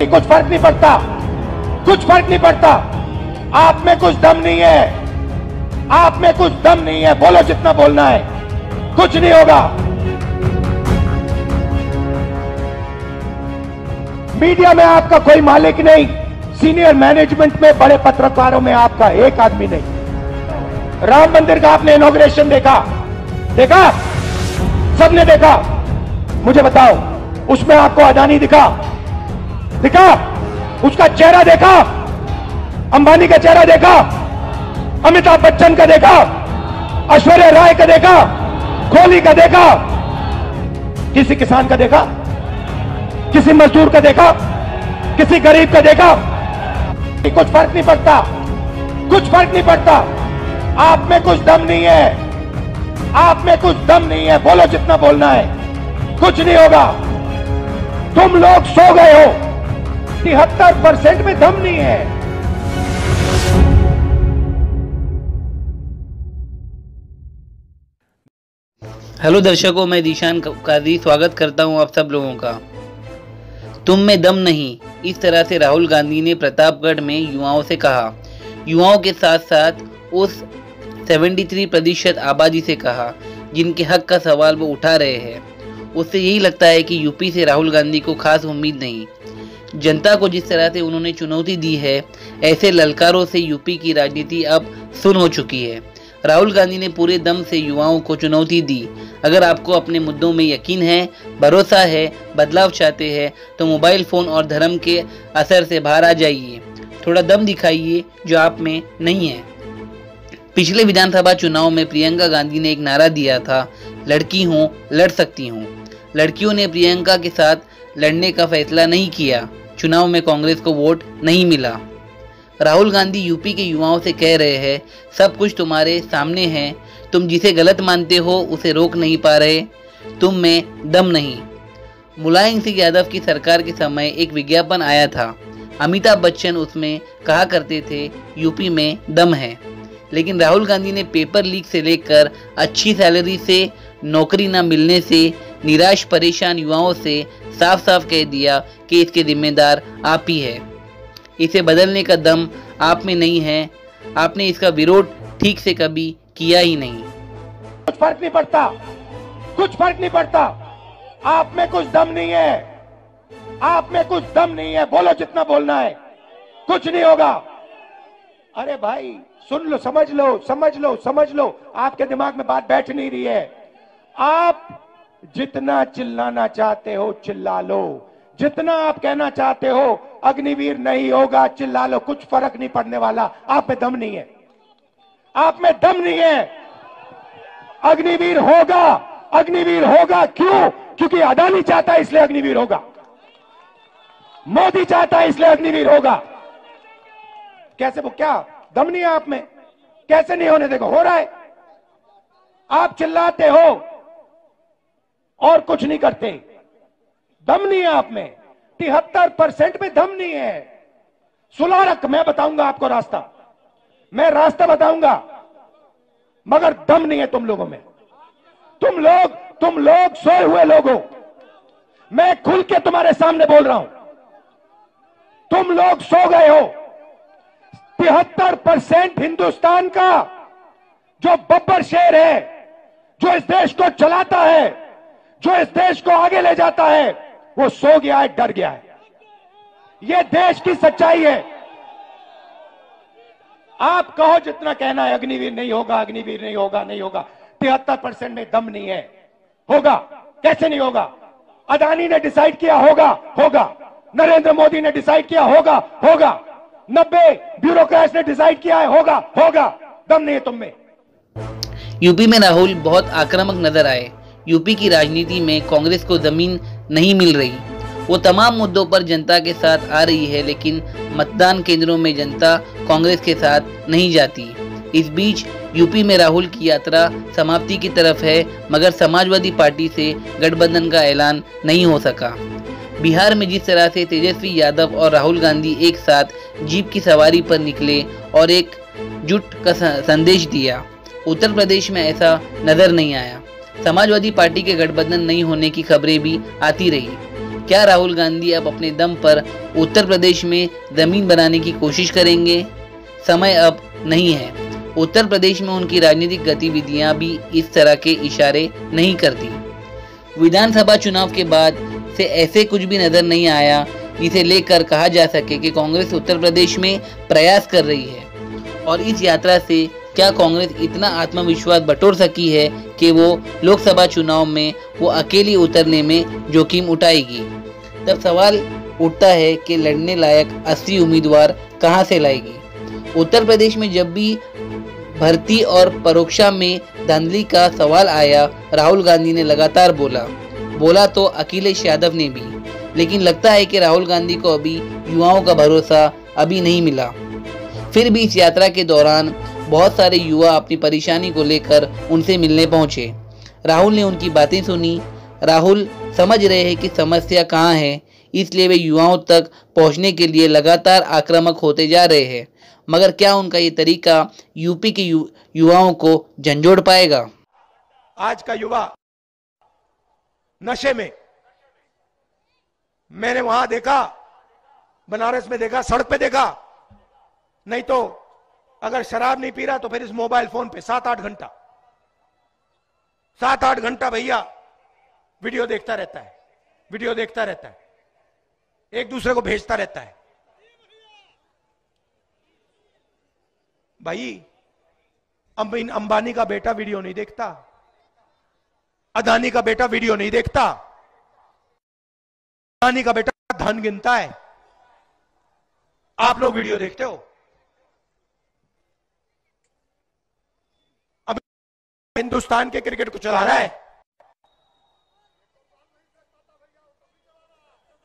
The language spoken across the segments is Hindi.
कुछ फर्क नहीं पड़ता, कुछ फर्क नहीं पड़ता। आप में कुछ दम नहीं है, आप में कुछ दम नहीं है। बोलो जितना बोलना है, कुछ नहीं होगा। मीडिया में आपका कोई मालिक नहीं, सीनियर मैनेजमेंट में बड़े पत्रकारों में आपका एक आदमी नहीं। राम मंदिर का आपने इनॉग्रेशन देखा, देखा, सबने देखा। मुझे बताओ, उसमें आपको अदानी दिखा? दिखा? उसका चेहरा देखा? अंबानी का चेहरा देखा? अमिताभ बच्चन का देखा? ऐश्वर्या राय का देखा? कोहली का देखा? किसी किसान का देखा? किसी मजदूर का देखा? किसी गरीब का देखा? कुछ फर्क नहीं पड़ता, कुछ फर्क नहीं पड़ता। आप में कुछ दम नहीं है, आप में कुछ दम नहीं है। बोलो जितना बोलना है, कुछ नहीं होगा। तुम लोग सो गए हो, 73% में दम नहीं है। हेलो दर्शकों, मैं दिशान काजी स्वागत करता हूं आप सब लोगों का। तुम में दम नहीं, इस तरह से राहुल गांधी ने प्रतापगढ़ में युवाओं से कहा। युवाओं के साथ साथ उस 73% आबादी से कहा जिनके हक का सवाल वो उठा रहे हैं। उससे यही लगता है कि यूपी से राहुल गांधी को खास उम्मीद नहीं। जनता को जिस तरह से उन्होंने चुनौती दी है, ऐसे ललकारों से यूपी की राजनीति अब सुन हो चुकी है। राहुल गांधी ने पूरे दम से युवाओं को चुनौती दी। अगर आपको अपने मुद्दों में यकीन है, भरोसा है, बदलाव चाहते हैं, तो मोबाइल फ़ोन और धर्म के असर से बाहर आ जाइए। थोड़ा दम दिखाइए जो आप में नहीं है। पिछले विधानसभा चुनाव में प्रियंका गांधी ने एक नारा दिया था, लड़की हूँ, लड़ सकती हूँ। लड़कियों ने प्रियंका के साथ लड़ने का फैसला नहीं किया। चुनाव में कांग्रेस को वोट नहीं मिला। राहुल गांधी यूपी के युवाओं से कह रहे हैं, सब कुछ तुम्हारे सामने है, तुम जिसे गलत मानते हो उसे रोक नहीं पा रहे, तुम में दम नहीं। मुलायम सिंह यादव की सरकार के समय एक विज्ञापन आया था, अमिताभ बच्चन उसमें कहा करते थे यूपी में दम है। लेकिन राहुल गांधी ने पेपर लीक से लेकर अच्छी सैलरी से, नौकरी न मिलने से, निराश परेशान युवाओं से साफ साफ कह दिया कि इसके जिम्मेदार आप ही है। इसे बदलने का दम आप में नहीं है। आपने इसका विरोध ठीक से कभी किया ही नहीं। कुछ फर्क नहीं पड़ता, कुछ फर्क नहीं पड़ता। आप में कुछ दम नहीं है, आप में कुछ दम नहीं है। बोलो जितना बोलना है, कुछ नहीं होगा। अरे भाई सुन लो, समझ लो, समझ लो, समझ लो। आपके दिमाग में बात बैठ नहीं रही है। आप जितना चिल्लाना चाहते हो चिल्ला लो, जितना आप कहना चाहते हो अग्निवीर नहीं होगा, चिल्ला लो, कुछ फर्क नहीं पड़ने वाला। आप में दम नहीं है, आप में दम नहीं है। अग्निवीर होगा, अग्निवीर होगा। क्यों? क्योंकि अदानी चाहता है इसलिए अग्निवीर होगा, मोदी चाहता है इसलिए अग्निवीर होगा। कैसे? वो क्या दम नहीं है आप में? कैसे नहीं होने देगा? हो रहा है। आप चिल्लाते हो और कुछ नहीं करते। दम नहीं है आप में, 73% में दम नहीं है। सुलह रख, मैं बताऊंगा आपको रास्ता, मैं रास्ता बताऊंगा, मगर दम नहीं है तुम लोगों में। तुम लोग सोए हुए लोग हो। मैं खुल के तुम्हारे सामने बोल रहा हूं, तुम लोग सो गए हो। 73% हिंदुस्तान का जो बब्बर शेर है, जो इस देश को चलाता है, जो इस देश को आगे ले जाता है, वो सो गया है, डर गया है। ये देश की सच्चाई है। आप कहो जितना कहना है, अग्निवीर नहीं होगा, अग्निवीर नहीं होगा, नहीं होगा। 73% में दम नहीं है। होगा? कैसे नहीं होगा? अदानी ने डिसाइड किया होगा, होगा। नरेंद्र मोदी ने डिसाइड किया होगा, होगा। 90 ब्यूरोक्रेट्स ने डिसाइड किया है, होगा, होगा। दम नहीं है तुम में। यूपी में राहुल बहुत आक्रामक नजर आए। यूपी की राजनीति में कांग्रेस को जमीन नहीं मिल रही। वो तमाम मुद्दों पर जनता के साथ आ रही है, लेकिन मतदान केंद्रों में जनता कांग्रेस के साथ नहीं जाती। इस बीच यूपी में राहुल की यात्रा समाप्ति की तरफ है, मगर समाजवादी पार्टी से गठबंधन का ऐलान नहीं हो सका। बिहार में जिस तरह से तेजस्वी यादव और राहुल गांधी एक साथ जीप की सवारी पर निकले और एक जुट का संदेश दिया, उत्तर प्रदेश में ऐसा नजर नहीं आया। समाजवादी पार्टी के गठबंधन नहीं होने की खबरें भी आती रही। क्या राहुल गांधी अब अपने दम पर उत्तर प्रदेश में जमीन बनाने की कोशिश करेंगे? समय अब नहीं है। उत्तर प्रदेश में उनकी राजनीतिक गतिविधियां भी इस तरह के इशारे नहीं करती। विधानसभा चुनाव के बाद से ऐसे कुछ भी नजर नहीं आया जिसे लेकर कहा जा सके कि कांग्रेस उत्तर प्रदेश में प्रयास कर रही है। और इस यात्रा से क्या कांग्रेस इतना आत्मविश्वास बटोर सकी है कि वो लोकसभा चुनाव में वो अकेली उतरने में जोखिम उठाएगी? तब सवाल उठता है कि लड़ने लायक असली उम्मीदवार कहां से लाएगी? उत्तर प्रदेश में जब भी भर्ती और परीक्षा में धांधली का सवाल आया, राहुल गांधी ने लगातार बोला तो अखिलेश यादव ने भी, लेकिन लगता है कि राहुल गांधी को अभी युवाओं का भरोसा अभी नहीं मिला। फिर भी इस यात्रा के दौरान बहुत सारे युवा अपनी परेशानी को लेकर उनसे मिलने पहुंचे। राहुल ने उनकी बातें सुनी। राहुल समझ रहे हैं कि समस्या कहां है, इसलिए वे युवाओं तक पहुंचने के लिए लगातार आक्रामक होते जा रहे हैं। मगर क्या उनका ये तरीका यूपी के युवाओं को झंझोड़ पाएगा? आज का युवा नशे में, मैंने वहां देखा, बनारस में देखा, सड़क पे देखा, नहीं तो अगर शराब नहीं पी रहा तो फिर इस मोबाइल फोन पे 7-8 घंटा भैया वीडियो देखता रहता है, एक दूसरे को भेजता रहता है। भाई अंबानी का बेटा वीडियो नहीं देखता, अदानी का बेटा वीडियो नहीं देखता, अदानी का बेटा धन गिनता है। आप लोग वीडियो देखते हो। अब हिंदुस्तान के क्रिकेट को चला रहा है,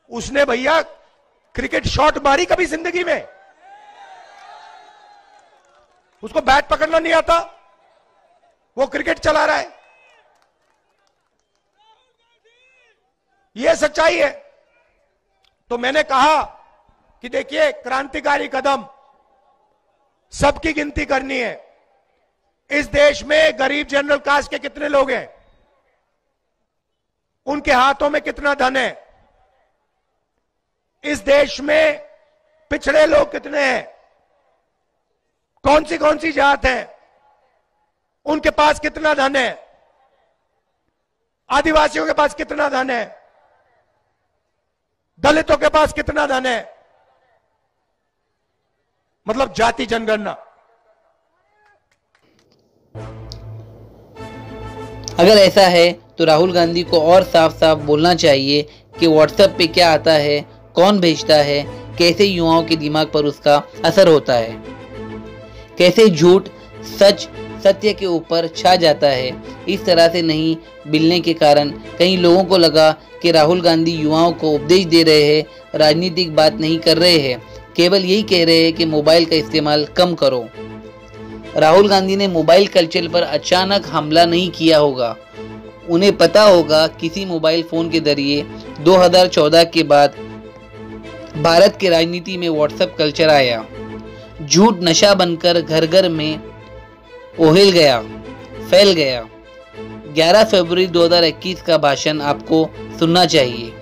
उसने भैया क्रिकेट शॉट मारी कभी जिंदगी में? उसको बैट पकड़ना नहीं आता, वो क्रिकेट चला रहा है। यह सच्चाई है। तो मैंने कहा कि देखिए, क्रांतिकारी कदम सबकी गिनती करनी है। इस देश में गरीब जनरल कास्ट के कितने लोग हैं, उनके हाथों में कितना धन है, इस देश में पिछड़े लोग कितने हैं, कौन सी जात है, उनके पास कितना धन है, आदिवासियों के पास कितना धन है, दलितों के पास कितना धन है, मतलब जाति जनगणना। अगर ऐसा है तो राहुल गांधी को और साफ साफ बोलना चाहिए कि व्हाट्सएप पे क्या आता है, कौन भेजता है, कैसे युवाओं के दिमाग पर उसका असर होता है, कैसे झूठ सच सत्य के ऊपर छा जाता है। इस तरह से नहीं मिलने के कारण कई लोगों को लगा कि राहुल गांधी युवाओं को उपदेश दे रहे हैं, राजनीतिक बात नहीं कर रहे हैं, केवल यही कह रहे हैं कि मोबाइल का इस्तेमाल कम करो। राहुल गांधी ने मोबाइल कल्चर पर अचानक हमला नहीं किया होगा। उन्हें पता होगा किसी मोबाइल फोन के जरिए 2014 के बाद भारत की राजनीति में व्हाट्सएप कल्चर आया। झूठ नशा बनकर घर घर में ओहिल गया, फैल गया। 11 फरवरी 2021 का भाषण आपको सुनना चाहिए।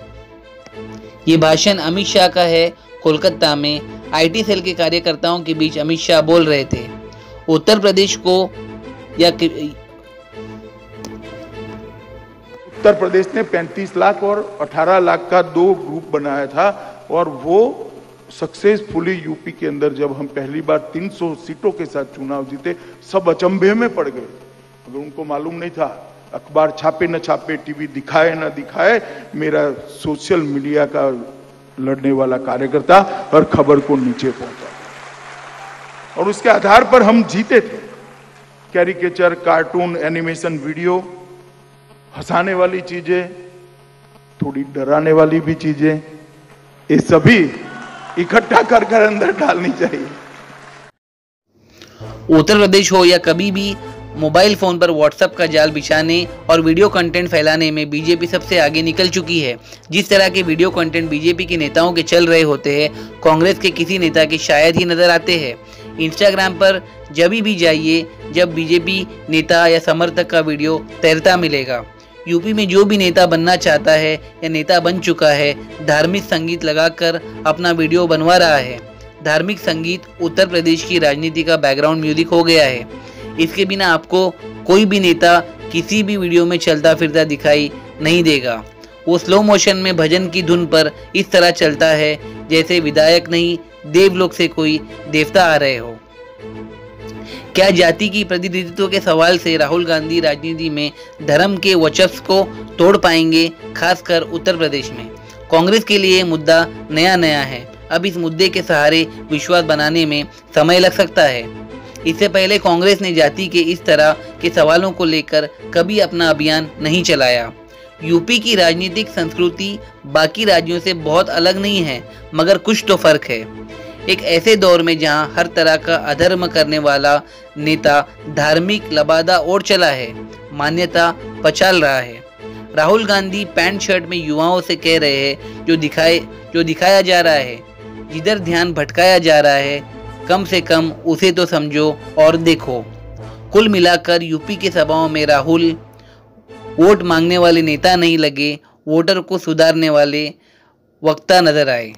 ये भाषण अमित शाह का है। कोलकाता में आईटी सेल के कार्यकर्ताओं के बीच अमित शाह बोल रहे थे। उत्तर प्रदेश ने 35 लाख और 18 लाख का 2 ग्रुप बनाया था और वो सक्सेसफुली यूपी के अंदर जब हम पहली बार 300 सीटों के साथ चुनाव जीते, सब अचंभे में पड़ गए। अगर उनको मालूम नहीं था, अखबार छापे न छापे, टीवी दिखाए न दिखाए, मेरा सोशल मीडिया का लड़ने वाला कार्यकर्ता हर खबर को नीचे पहुंचा और उसके आधार पर हम जीते थे। कैरिकेचर, कार्टून, एनिमेशन वीडियो, हंसाने वाली चीजें, थोड़ी डराने वाली भी चीजें, ये सभी इकट्ठा कर अंदर डालनी चाहिए। उत्तर प्रदेश हो या कभी भी मोबाइल फोन पर व्हाट्सएप का जाल बिछाने और वीडियो कंटेंट फैलाने में बीजेपी सबसे आगे निकल चुकी है। जिस तरह के वीडियो कंटेंट बीजेपी के नेताओं के चल रहे होते हैं, कांग्रेस के किसी नेता के शायद ही नजर आते हैं। इंस्टाग्राम पर जब भी जाइए, जब बीजेपी नेता या समर्थक का वीडियो तैरता मिलेगा। यूपी में जो भी नेता बनना चाहता है या नेता बन चुका है, धार्मिक संगीत लगाकर अपना वीडियो बनवा रहा है। धार्मिक संगीत उत्तर प्रदेश की राजनीति का बैकग्राउंड म्यूजिक हो गया है। इसके बिना आपको कोई भी नेता किसी भी वीडियो में चलता फिरता दिखाई नहीं देगा। वो स्लो मोशन में भजन की धुन पर इस तरह चलता है जैसे विधायक नहीं, देवलोक से कोई देवता आ रहे हो। क्या जाति की प्रतिनिधित्व के सवाल से राहुल गांधी राजनीति में धर्म के वर्चस्व को तोड़ पाएंगे, खासकर उत्तर प्रदेश में? कांग्रेस के लिए मुद्दा नया है। अब इस मुद्दे के सहारे विश्वास बनाने में समय लग सकता है। इससे पहले कांग्रेस ने जाति के इस तरह के सवालों को लेकर कभी अपना अभियान नहीं चलाया। यूपी की राजनीतिक संस्कृति बाकी राज्यों से बहुत अलग नहीं है, मगर कुछ तो फर्क है। एक ऐसे दौर में जहां हर तरह का अधर्म करने वाला नेता धार्मिक लबादा और चला है, मान्यता पचाल रहा है। राहुल गांधी पैंट शर्ट में युवाओं से कह रहे हैं जो दिखाया जा रहा है, जिधर ध्यान भटकाया जा रहा है, कम से कम उसे तो समझो और देखो। कुल मिलाकर यूपी के सभाओं में राहुल वोट मांगने वाले नेता नहीं लगे, वोटर को सुधारने वाले वक्ता नजर आए।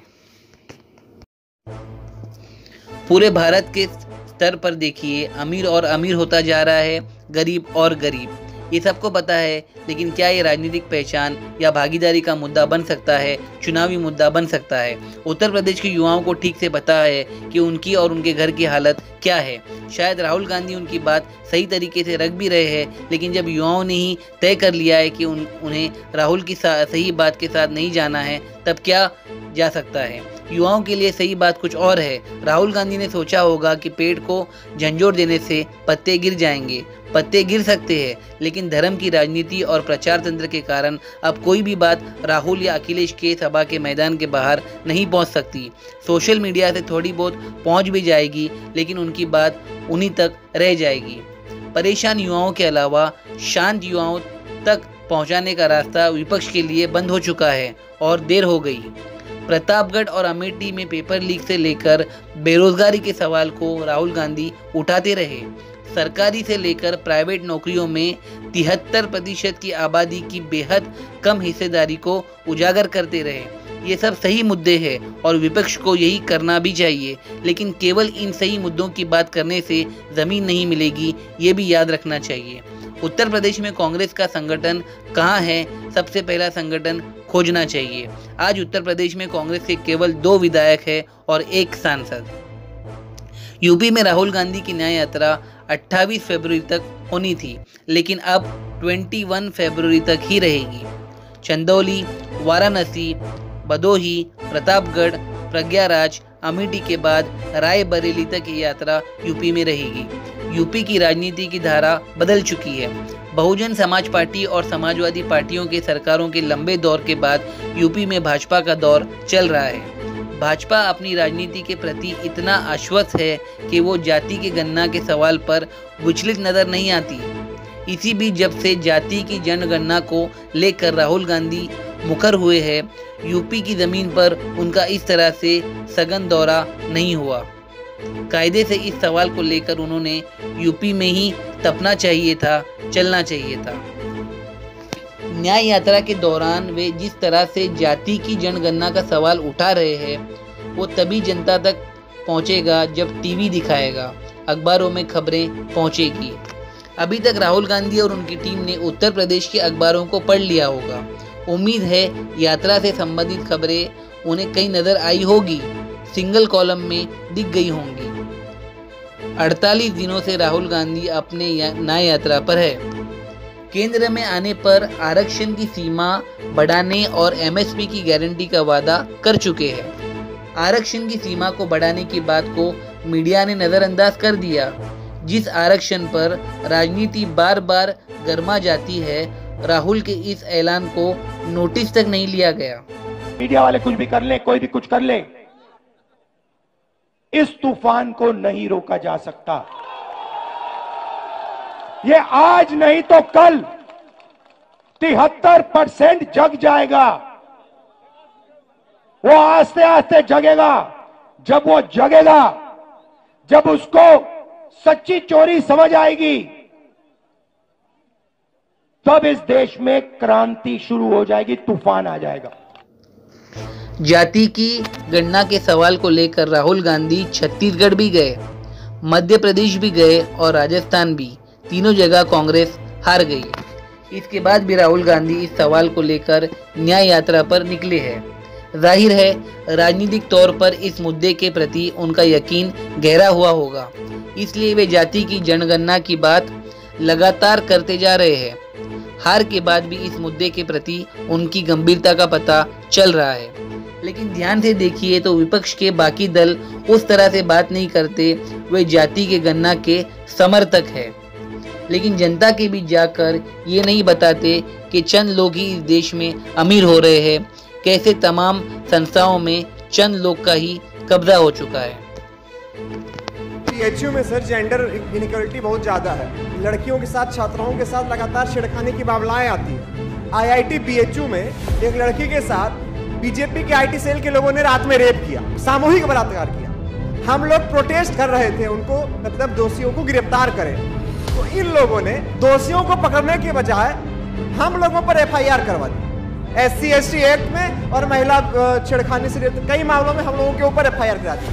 पूरे भारत के स्तर पर देखिए, अमीर और अमीर होता जा रहा है, गरीब और गरीब, ये सबको पता है। लेकिन क्या ये राजनीतिक पहचान या भागीदारी का मुद्दा बन सकता है, चुनावी मुद्दा बन सकता है? उत्तर प्रदेश के युवाओं को ठीक से पता है कि उनकी और उनके घर की हालत क्या है। शायद राहुल गांधी उनकी बात सही तरीके से रख भी रहे हैं, लेकिन जब युवाओं ने ही तय कर लिया है कि उन्हें राहुल की सही बात के साथ नहीं जाना है, तब क्या जा सकता है? युवाओं के लिए सही बात कुछ और है। राहुल गांधी ने सोचा होगा कि पेड़ को झंझोर देने से पत्ते गिर जाएंगे। पत्ते गिर सकते हैं, लेकिन धर्म की राजनीति और प्रचार तंत्र के कारण अब कोई भी बात राहुल या अखिलेश के सभा के मैदान के बाहर नहीं पहुंच सकती। सोशल मीडिया से थोड़ी बहुत पहुंच भी जाएगी, लेकिन उनकी बात उन्हीं तक रह जाएगी। परेशान युवाओं के अलावा शांत युवाओं तक पहुंचाने का रास्ता विपक्ष के लिए बंद हो चुका है और देर हो गई। प्रतापगढ़ और अमेठी में पेपर लीक से लेकर बेरोजगारी के सवाल को राहुल गांधी उठाते रहे। सरकारी से लेकर प्राइवेट नौकरियों में 73% की आबादी की बेहद कम हिस्सेदारी को उजागर करते रहे। ये सब सही मुद्दे हैं और विपक्ष को यही करना भी चाहिए, लेकिन केवल इन सही मुद्दों की बात करने से जमीन नहीं मिलेगी, ये भी याद रखना चाहिए। उत्तर प्रदेश में कांग्रेस का संगठन कहाँ है, सबसे पहला संगठन खोजना चाहिए। आज उत्तर प्रदेश में कांग्रेस के केवल 2 विधायक है और 1 सांसद। यूपी में राहुल गांधी की न्याय यात्रा 28 फरवरी तक होनी थी, लेकिन अब 21 फरवरी तक ही रहेगी। चंदौली, वाराणसी, भदोही, प्रतापगढ़, प्रयागराज, अमेठी के बाद रायबरेली तक ये यात्रा यूपी में रहेगी। यूपी की राजनीति की धारा बदल चुकी है। बहुजन समाज पार्टी और समाजवादी पार्टियों के सरकारों के लंबे दौर के बाद यूपी में भाजपा का दौर चल रहा है। भाजपा अपनी राजनीति के प्रति इतना आश्वस्त है कि वो जाति के गणना के सवाल पर विचलित नजर नहीं आती। इसी बीच जब से जाति की जनगणना को लेकर राहुल गांधी मुखर हुए हैं, यूपी की जमीन पर उनका इस तरह से सघन दौरा नहीं हुआ। कायदे से इस सवाल को लेकर उन्होंने यूपी में ही तपना चाहिए था, चलना चाहिए था। न्याय यात्रा के दौरान वे जिस तरह से जाति की जनगणना का सवाल उठा रहे हैं, वो तभी जनता तक पहुंचेगा जब टीवी दिखाएगा, अखबारों में खबरें पहुंचेगी। अभी तक राहुल गांधी और उनकी टीम ने उत्तर प्रदेश के अखबारों को पढ़ लिया होगा। उम्मीद है यात्रा से संबंधित खबरें उन्हें कहीं नजर आई होगी, सिंगल कॉलम में दिख गई होंगी। 48 दिनों से राहुल गांधी अपने न्याय यात्रा पर है। केंद्र में आने पर आरक्षण की सीमा बढ़ाने और एमएसपी की गारंटी का वादा कर चुके हैं। आरक्षण की सीमा को बढ़ाने की बात को मीडिया ने नजरअंदाज कर दिया। जिस आरक्षण पर राजनीति बार बार गर्मा जाती है, राहुल के इस ऐलान को नोटिस तक नहीं लिया गया। मीडिया वाले कुछ भी कर ले, कोई भी कुछ कर ले, इस तूफान को नहीं रोका जा सकता। ये आज नहीं तो कल 73% जग जाएगा। वो आस्ते आस्ते जगेगा। जब वो जगेगा, जब उसको सच्ची चोरी समझ आएगी, तब इस देश में क्रांति शुरू हो जाएगी, तूफान आ जाएगा। जाति की गणना के सवाल को लेकर राहुल गांधी छत्तीसगढ़ भी गए, मध्य प्रदेश भी गए और राजस्थान भी। तीनों जगह कांग्रेस हार गई। इसके बाद भी राहुल गांधी इस सवाल को लेकर न्याय यात्रा पर निकले हैं। जाहिर है राजनीतिक तौर पर इस मुद्दे के प्रति उनका यकीन गहरा हुआ होगा, इसलिए वे जाति की जनगणना की बात लगातार करते जा रहे हैं। हार के बाद भी इस मुद्दे के प्रति उनकी गंभीरता का पता चल रहा है। लेकिन ध्यान से देखिए तो विपक्ष के बाकी दल उस तरह से बात नहीं करते, वे जाति के गणना के समर्थक है। लेकिन जनता के बीच जाकर ये नहीं बताते कि चंद लोग ही इस देश में अमीर हो रहे हैं, कैसे तमाम संस्थाओं में चंद लोग का ही कब्जा हो चुका है। बीएचयू में सर जेंडर इनइक्वालिटी बहुत ज़्यादा है। लड़कियों के साथ, छात्राओं के साथ लगातार छेड़खानी की मामलाएं आती हैं। आईआईटी बीएचयू में एक लड़की के साथ बीजेपी के आईटी सेल के लोगों ने रात में रेप किया, सामूहिक बलात्कार किया। हम लोग प्रोटेस्ट कर रहे थे, उनको मतलब दोषियों को गिरफ्तार करें, तो इन लोगों ने दोषियों को पकड़ने के बजाय हम लोगों पर एफआईआर करवा दी। SC/ST एक्ट में और महिला छेड़खानी से कई मामलों में हम लोगों के ऊपर एफआईआर करा दी।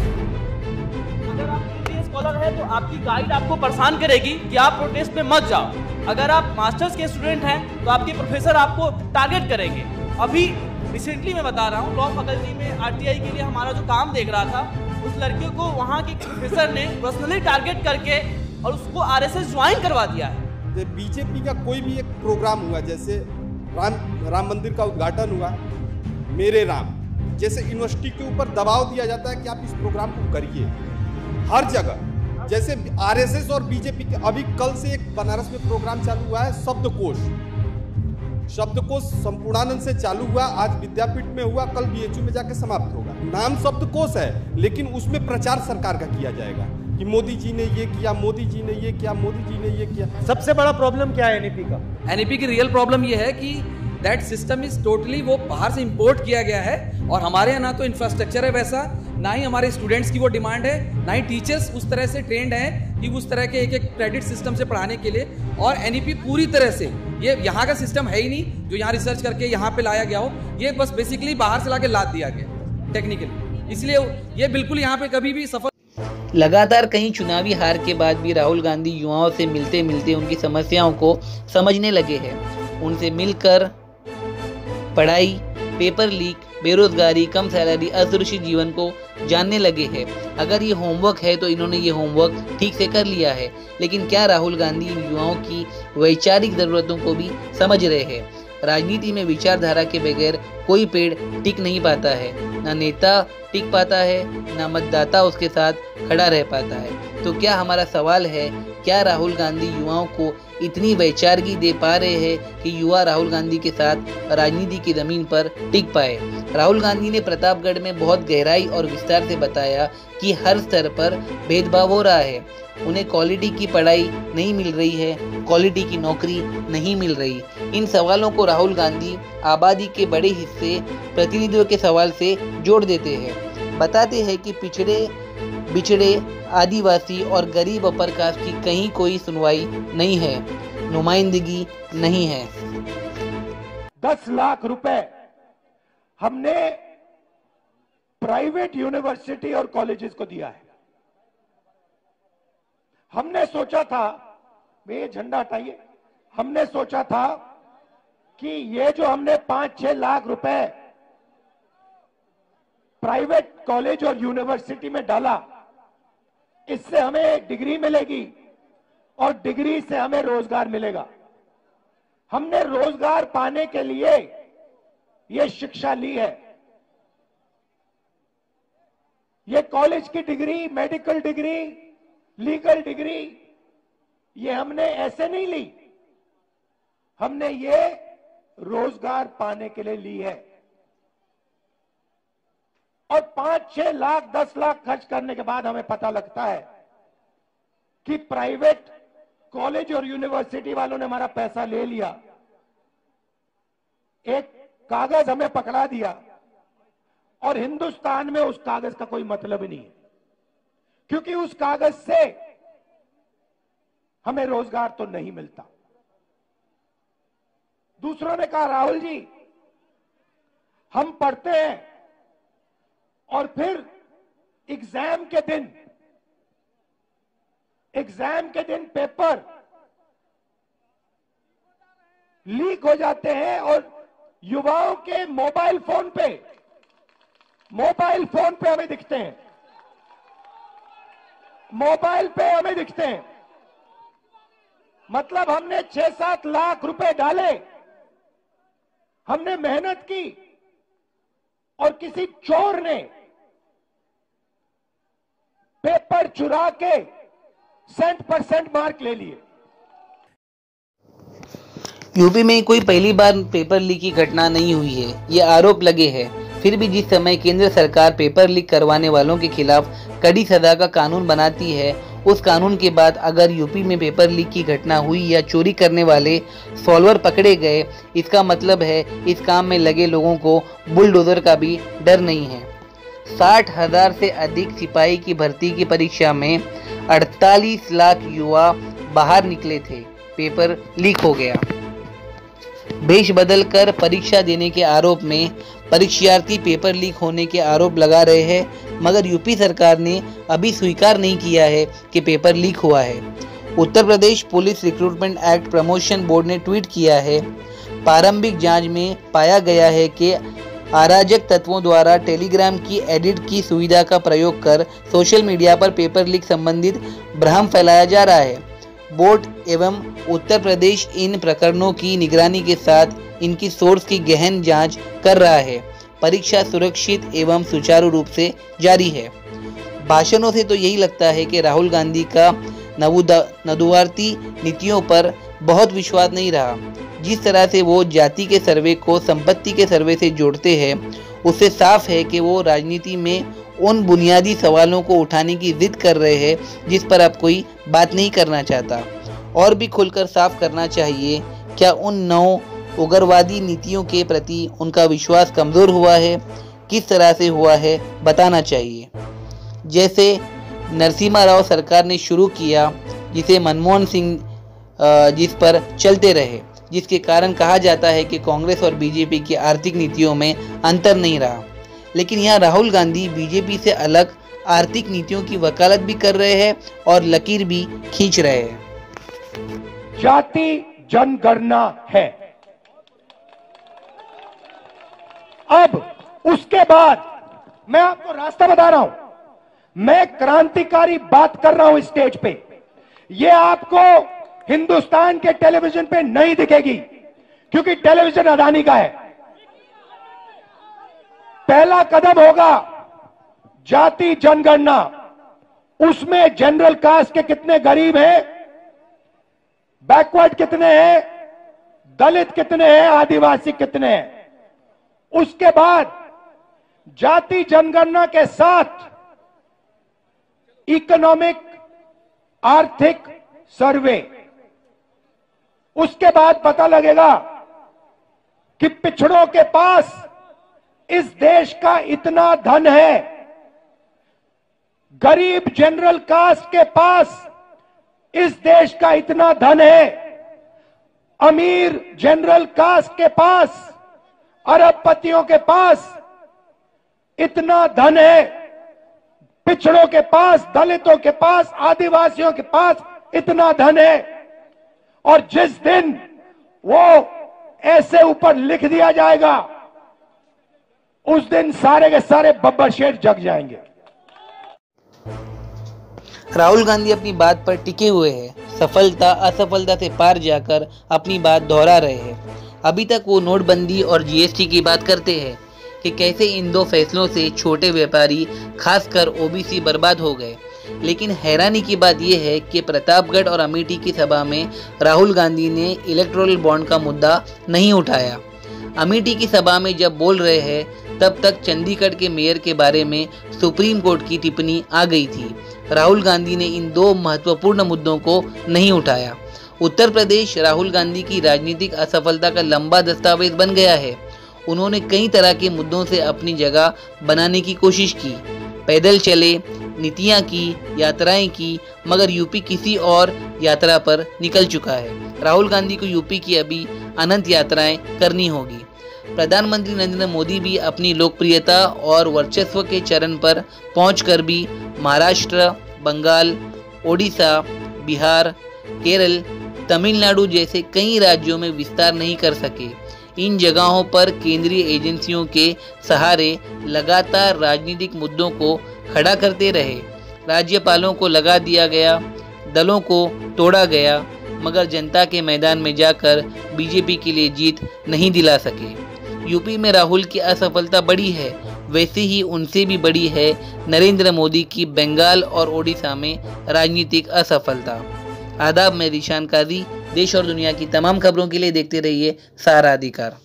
अगर आप स्कॉलर है तो आपकी गाइड आपको परेशान करेगी कि आप प्रोटेस्ट में मत जाओ। अगर आप मास्टर्स के स्टूडेंट हैं तो आपके प्रोफेसर आपको टारगेट करेंगे। अभी रिसेंटली मैं बता रहा हूँ, लॉ फैकल्टी में आरटीआई के लिए हमारा जो काम देख रहा था, उस लड़के को वहाँ के प्रोफेसर ने पर्सनली टारगेट करके और उसको आरएसएस ज्वाइन करवा दिया है। बीजेपी का कोई भी एक प्रोग्राम हुआ, जैसे राम मंदिर का उद्घाटन हुआ, मेरे राम जैसे यूनिवर्सिटी के ऊपर दबाव दिया जाता है कि आप इस प्रोग्राम को करिए। हर जगह जैसे आरएसएस और बीजेपी के, अभी कल से एक बनारस में प्रोग्राम चालू हुआ है, शब्दकोश संपूर्णानंद से चालू हुआ, आज विद्यापीठ में हुआ, कल बीएचयू में जाके समाप्त होगा। नाम शब्दकोश है, लेकिन उसमें प्रचार सरकार का किया जाएगा कि मोदी जी ने ये किया, मोदी जी ने ये किया, मोदी जी ने ये किया। सबसे बड़ा प्रॉब्लम क्या है एनईपी का? एनईपी की रियल प्रॉब्लम ये है कि दैट सिस्टम इज टोटली वो बाहर से इंपोर्ट किया गया है, और हमारे यहाँ ना तो इंफ्रास्ट्रक्चर है वैसा, ना ही हमारे स्टूडेंट्स की वो डिमांड है, ना ही टीचर्स उस तरह से ट्रेंड हैं कि उस तरह के एक क्रेडिट सिस्टम से पढ़ाने के लिए। और एनईपी पूरी तरह से ये यहाँ का सिस्टम है ही नहीं जो यहाँ रिसर्च करके यहाँ पे लाया गया हो, ये बस बेसिकली बाहर से लाके लाद दिया गया टेक्निकली, इसलिए ये बिल्कुल यहाँ पे कभी भी सफल। लगातार कई चुनावी हार के बाद भी राहुल गांधी युवाओं से मिलते मिलते उनकी समस्याओं को समझने लगे हैं। उनसे मिलकर पढ़ाई, पेपर लीक, बेरोजगारी, कम सैलरी, असुरक्षित जीवन को जानने लगे हैं। अगर ये होमवर्क है तो इन्होंने ये होमवर्क ठीक से कर लिया है। लेकिन क्या राहुल गांधी युवाओं की वैचारिक जरूरतों को भी समझ रहे हैं? राजनीति में विचारधारा के बगैर कोई पेड़ टिक नहीं पाता है, ना नेता टिक पाता है, ना मतदाता उसके साथ खड़ा रह पाता है। तो क्या हमारा सवाल है, क्या राहुल गांधी युवाओं को इतनी वैचारिकी दे पा रहे हैं कि युवा राहुल गांधी के साथ राजनीति की जमीन पर टिक पाए? राहुल गांधी ने प्रतापगढ़ में बहुत गहराई और विस्तार से बताया कि हर स्तर पर भेदभाव हो रहा है। उन्हें क्वालिटी की पढ़ाई नहीं मिल रही है, क्वालिटी की नौकरी नहीं मिल रही। इन सवालों को राहुल गांधी आबादी के बड़े हिस्से प्रतिनिधियों के सवाल से जोड़ देते हैं। बताते हैं कि बिछड़े आदिवासी और गरीब अपर कास्ट की कहीं कोई सुनवाई नहीं है, नुमाइंदगी नहीं है। 10 लाख रुपए हमने प्राइवेट यूनिवर्सिटी और कॉलेजेस को दिया है। हमने सोचा था, ये झंडा हटाइए, हमने सोचा था कि ये जो हमने 5-6 लाख रुपए प्राइवेट कॉलेज और यूनिवर्सिटी में डाला, इससे हमें एक डिग्री मिलेगी और डिग्री से हमें रोजगार मिलेगा। हमने रोजगार पाने के लिए ये शिक्षा ली है। ये कॉलेज की degree, medical degree, legal degree, ये हमने ऐसे नहीं ली, हमने ये रोजगार पाने के लिए ली है। और 5-6 लाख 10 लाख खर्च करने के बाद हमें पता लगता है कि प्राइवेट कॉलेज और यूनिवर्सिटी वालों ने हमारा पैसा ले लिया, एक कागज हमें पकड़ा दिया, और हिंदुस्तान में उस कागज का कोई मतलब नहीं है, क्योंकि उस कागज से हमें रोजगार तो नहीं मिलता। दूसरों ने कहा राहुल जी हम पढ़ते हैं और फिर एग्जाम के दिन पेपर लीक हो जाते हैं और युवाओं के मोबाइल फोन पे हमें दिखते हैं, मोबाइल पे हमें दिखते हैं। मतलब हमने 6-7 लाख रुपए डाले, हमने मेहनत की और किसी चोर ने पेपर चुरा के 100% मार्क ले लिए। यूपी में कोई पहली बार पेपर लीक की घटना नहीं हुई है, ये आरोप लगे हैं। फिर भी जिस समय केंद्र सरकार पेपर लीक करवाने वालों के खिलाफ कड़ी सजा का कानून बनाती है, उस कानून के बाद अगर यूपी में पेपर लीक की घटना हुई या चोरी करने वाले सॉल्वर पकड़े गए, इसका मतलब है इस काम में लगे लोगों को बुलडोजर का भी डर नहीं है। 60,000 से अधिक सिपाही की भर्ती की परीक्षा में 48 लाख युवा बाहर निकले थे, पेपर लीक हो गया। भेष बदलकर परीक्षा देने के आरोप में परीक्षार्थी पेपर लीक होने के आरोप लगा रहे हैं, मगर यूपी सरकार ने अभी स्वीकार नहीं किया है कि पेपर लीक हुआ है। Uttar Pradesh police recruitment act promotion board ने ट्वीट किया है, प्रारंभिक जांच में पाया गया है कि अराजक तत्वों द्वारा टेलीग्राम की एडिट की सुविधा का प्रयोग कर सोशल मीडिया पर पेपर लीक संबंधित भ्रम फैलाया जा रहा है। बोर्ड एवं उत्तर प्रदेश इन प्रकरणों की निगरानी के साथ इनकी सोर्स की गहन जांच कर रहा है। परीक्षा सुरक्षित एवं सुचारू रूप से जारी है। भाषणों से तो यही लगता है कि राहुल गांधी का नवुदारती नीतियों पर बहुत विश्वास नहीं रहा। जिस तरह से वो जाति के सर्वे को संपत्ति के सर्वे से जोड़ते हैं, उससे साफ है कि वो राजनीति में उन बुनियादी सवालों को उठाने की जिद कर रहे हैं जिस पर अब कोई बात नहीं करना चाहता। और भी खुलकर साफ करना चाहिए, क्या उन नौ उग्रवादी नीतियों के प्रति उनका विश्वास कमज़ोर हुआ है, किस तरह से हुआ है बताना चाहिए। जैसे नरसिम्हा राव सरकार ने शुरू किया, जिसे मनमोहन सिंह जिस पर चलते रहे, जिसके कारण कहा जाता है कि कांग्रेस और बीजेपी की आर्थिक नीतियों में अंतर नहीं रहा। लेकिन यहाँ राहुल गांधी बीजेपी से अलग आर्थिक नीतियों की वकालत भी कर रहे हैं और लकीर भी खींच रहे हैं। जाति जनगणना है। अब उसके बाद मैं आपको रास्ता बता रहा हूं, मैं क्रांतिकारी बात कर रहा हूं स्टेज पे। ये आपको हिंदुस्तान के टेलीविजन पे नहीं दिखेगी, क्योंकि टेलीविजन अदानी का है। पहला कदम होगा जाति जनगणना। उसमें जनरल कास्ट के कितने गरीब हैं, बैकवर्ड कितने हैं, दलित कितने हैं, आदिवासी कितने हैं। उसके बाद जाति जनगणना के साथ इकोनॉमिक आर्थिक सर्वे। उसके बाद पता लगेगा कि पिछड़ों के पास इस देश का इतना धन है, गरीब जनरल कास्ट के पास इस देश का इतना धन है, अमीर जनरल कास्ट के पास, अरबपतियों के पास इतना धन है, पिछड़ों के पास, दलितों के पास, आदिवासियों के पास इतना धन है। और जिस दिन वो ऐसे ऊपर लिख दिया जाएगा, उस दिन सारे के सारे बब्बर शेर जग जाएंगे। राहुल गांधी अपनी बात पर टिके हुए हैं, सफलता असफलता से पार जाकर अपनी बात दोहरा रहे हैं। अभी तक वो नोटबंदी और जीएसटी की बात करते हैं कि कैसे इन दो फैसलों से छोटे व्यापारी खासकर ओबीसी बर्बाद हो गए। लेकिन हैरानी की बात यह है कि प्रतापगढ़ और अमेठी की सभा में राहुल गांधी ने इलेक्टोरल बॉन्ड का मुद्दा नहीं उठाया। अमेठी की सभा में जब बोल रहे हैं तब तक चंडीगढ़ के मेयर के बारे में सुप्रीम कोर्ट की टिप्पणी आ गई थी। राहुल गांधी ने इन दो महत्वपूर्ण मुद्दों को नहीं उठाया। उत्तर प्रदेश राहुल गांधी की राजनीतिक असफलता का लंबा दस्तावेज बन गया है। उन्होंने कई तरह के मुद्दों से अपनी जगह बनाने की कोशिश की, पैदल चले, नीतियां की, यात्राएं की, मगर यूपी किसी और यात्रा पर निकल चुका है। राहुल गांधी को यूपी की अभी अनंत यात्राएं करनी होगी। प्रधानमंत्री नरेंद्र मोदी भी अपनी लोकप्रियता और वर्चस्व के चरण पर पहुंचकर भी महाराष्ट्र, बंगाल, ओडिशा, बिहार, केरल, तमिलनाडु जैसे कई राज्यों में विस्तार नहीं कर सके। इन जगहों पर केंद्रीय एजेंसियों के सहारे लगातार राजनीतिक मुद्दों को खड़ा करते रहे। राज्यपालों को लगा दिया गया, दलों को तोड़ा गया, मगर जनता के मैदान में जाकर बीजेपी के लिए जीत नहीं दिला सके। यूपी में राहुल की असफलता बड़ी है, वैसे ही उनसे भी बड़ी है नरेंद्र मोदी की बंगाल और ओडिशा में राजनीतिक असफलता। आदाब, मैं दिशान काजी। देश और दुनिया की तमाम खबरों के लिए देखते रहिए सहारा अधिकार।